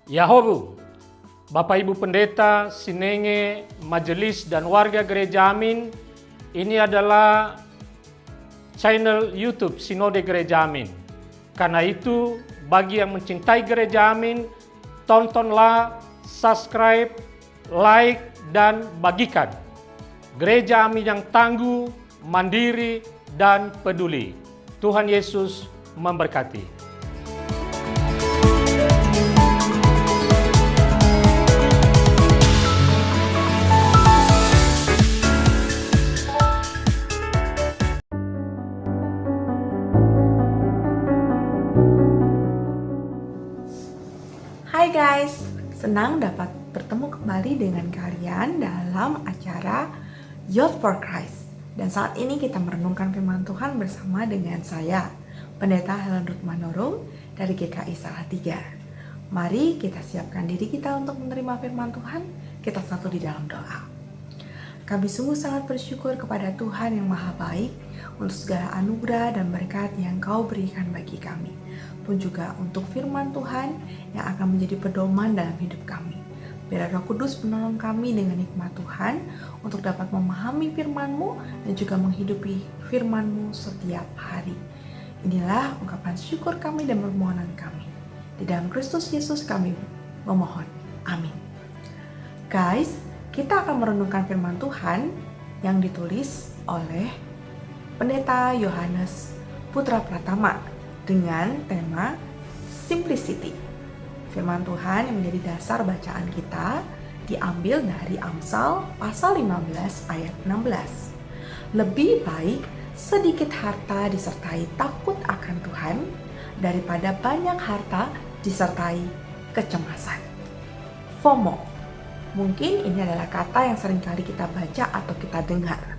Yahobu, Bapak Ibu Pendeta, Sinenge, Majelis dan warga Gereja Amin, ini adalah channel YouTube Sinode Gereja Amin. Karena itu, bagi yang mencintai Gereja Amin, tontonlah, subscribe, like, dan bagikan. Gereja Amin yang tangguh, mandiri, dan peduli. Tuhan Yesus memberkati. Hai guys, senang dapat bertemu kembali dengan kalian dalam acara Youth for Christ. Dan saat ini kita merenungkan firman Tuhan bersama dengan saya, Pendeta Helen Ruth Manurung dari GKI Salatiga. Mari kita siapkan diri kita untuk menerima firman Tuhan. Kita satu di dalam doa. Kami sungguh sangat bersyukur kepada Tuhan yang Maha Baik untuk segala anugerah dan berkat yang Kau berikan bagi kami, pun juga untuk firman Tuhan yang akan menjadi pedoman dalam hidup kami. Biar Roh Kudus menolong kami dengan hikmat Tuhan untuk dapat memahami firman-Mu dan juga menghidupi firman-Mu setiap hari. Inilah ungkapan syukur kami dan permohonan kami. Di dalam Kristus Yesus kami memohon. Amin. Guys, kita akan merenungkan firman Tuhan yang ditulis oleh Pendeta Yohanes Putra Pratama dengan tema Simplicity. Firman Tuhan yang menjadi dasar bacaan kita diambil dari Amsal pasal 15 ayat 16. Lebih baik sedikit harta disertai takut akan Tuhan daripada banyak harta disertai kecemasan. FOMO. Mungkin ini adalah kata yang seringkali kita baca atau kita dengar.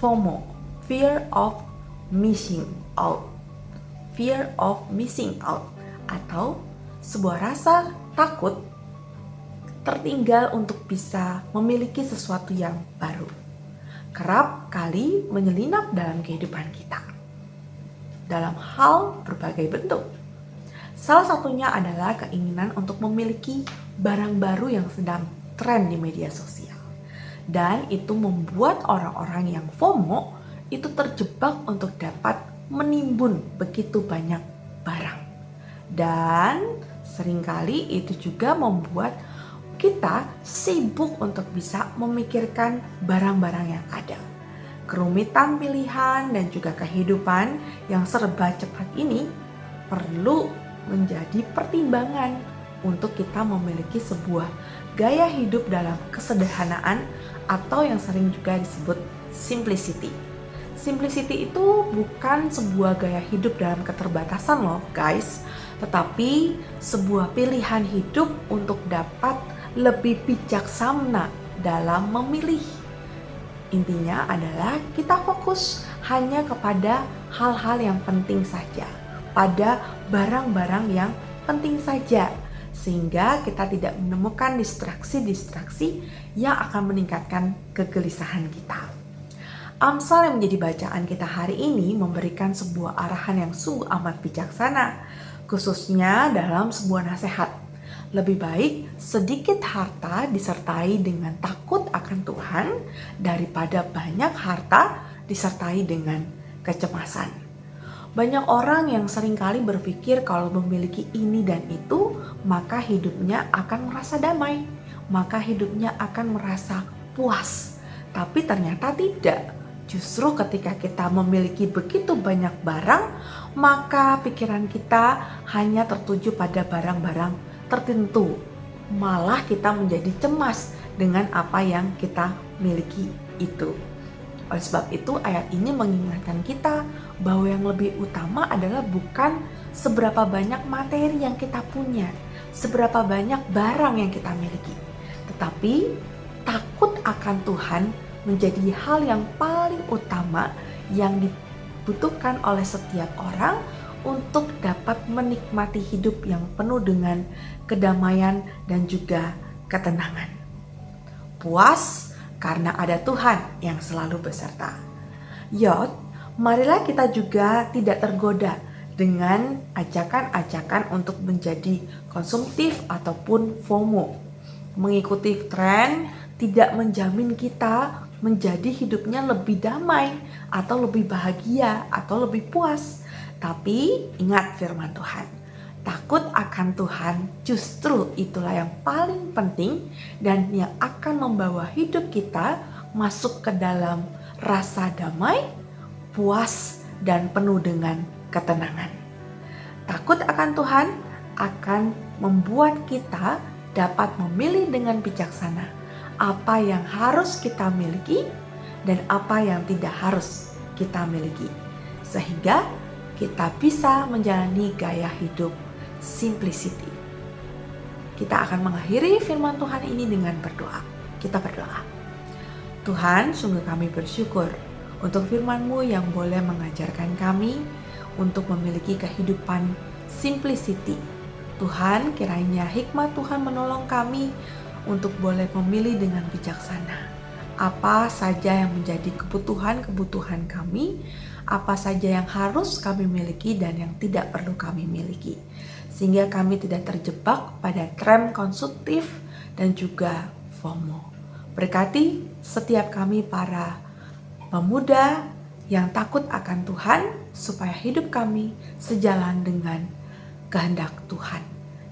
FOMO, fear of missing out. Fear of missing out, atau sebuah rasa takut tertinggal untuk bisa memiliki sesuatu yang baru. Kerap kali menyelinap dalam kehidupan kita dalam hal berbagai bentuk. Salah satunya adalah keinginan untuk memiliki barang baru yang sedang tren di media sosial. Dan itu membuat orang-orang yang FOMO itu terjebak untuk dapat menimbun begitu banyak barang. Dan seringkali itu juga membuat kita sibuk untuk bisa memikirkan barang-barang yang ada. Kerumitan pilihan dan juga kehidupan yang serba cepat ini perlu menjadi pertimbangan untuk kita memiliki sebuah gaya hidup dalam kesederhanaan atau yang sering juga disebut simplicity. Simplicity itu bukan sebuah gaya hidup dalam keterbatasan loh guys, tetapi sebuah pilihan hidup untuk dapat lebih bijaksana dalam memilih. Intinya adalah kita fokus hanya kepada hal-hal yang penting saja, pada barang-barang yang penting saja, sehingga kita tidak menemukan distraksi-distraksi yang akan meningkatkan kegelisahan kita. Amsal yang menjadi bacaan kita hari ini memberikan sebuah arahan yang sungguh amat bijaksana, khususnya dalam sebuah nasihat. Lebih baik sedikit harta disertai dengan takut akan Tuhan daripada banyak harta disertai dengan kecemasan. Banyak orang yang seringkali berpikir kalau memiliki ini dan itu, maka hidupnya akan merasa damai, maka hidupnya akan merasa puas. Tapi ternyata tidak. Justru ketika kita memiliki begitu banyak barang, maka pikiran kita hanya tertuju pada barang-barang tertentu. Malah kita menjadi cemas dengan apa yang kita miliki itu. Oleh sebab itu ayat ini mengingatkan kita bahwa yang lebih utama adalah bukan seberapa banyak materi yang kita punya, seberapa banyak barang yang kita miliki, tetapi takut akan Tuhan menjadi hal yang paling utama yang dibutuhkan oleh setiap orang untuk dapat menikmati hidup yang penuh dengan kedamaian dan juga ketenangan. Puas karena ada Tuhan yang selalu beserta. Marilah kita juga tidak tergoda dengan ajakan-ajakan untuk menjadi konsumtif ataupun FOMO. Mengikuti tren tidak menjamin kita menjadi hidupnya lebih damai atau lebih bahagia atau lebih puas. Tapi ingat firman Tuhan, takut akan Tuhan justru itulah yang paling penting dan yang akan membawa hidup kita masuk ke dalam rasa damai, puas, dan penuh dengan ketenangan. Takut akan Tuhan akan membuat kita dapat memilih dengan bijaksana apa yang harus kita miliki dan apa yang tidak harus kita miliki, sehingga kita bisa menjalani gaya hidup simplicity. Kita akan mengakhiri firman Tuhan ini dengan berdoa. Kita berdoa. Tuhan, sungguh kami bersyukur untuk firman-Mu yang boleh mengajarkan kami untuk memiliki kehidupan simplicity. Tuhan, kiranya hikmat Tuhan menolong kami untuk boleh memilih dengan bijaksana. Apa saja yang menjadi kebutuhan-kebutuhan kami, apa saja yang harus kami miliki dan yang tidak perlu kami miliki. Sehingga kami tidak terjebak pada tren konsumtif dan juga FOMO. Berkati setiap kami para pemuda yang takut akan Tuhan, supaya hidup kami sejalan dengan kehendak Tuhan.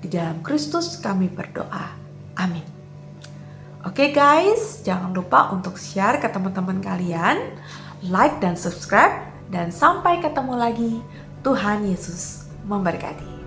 Di dalam Kristus kami berdoa. Amin. Oke guys, jangan lupa untuk share ke teman-teman kalian, like dan subscribe, dan sampai ketemu lagi. Tuhan Yesus memberkati.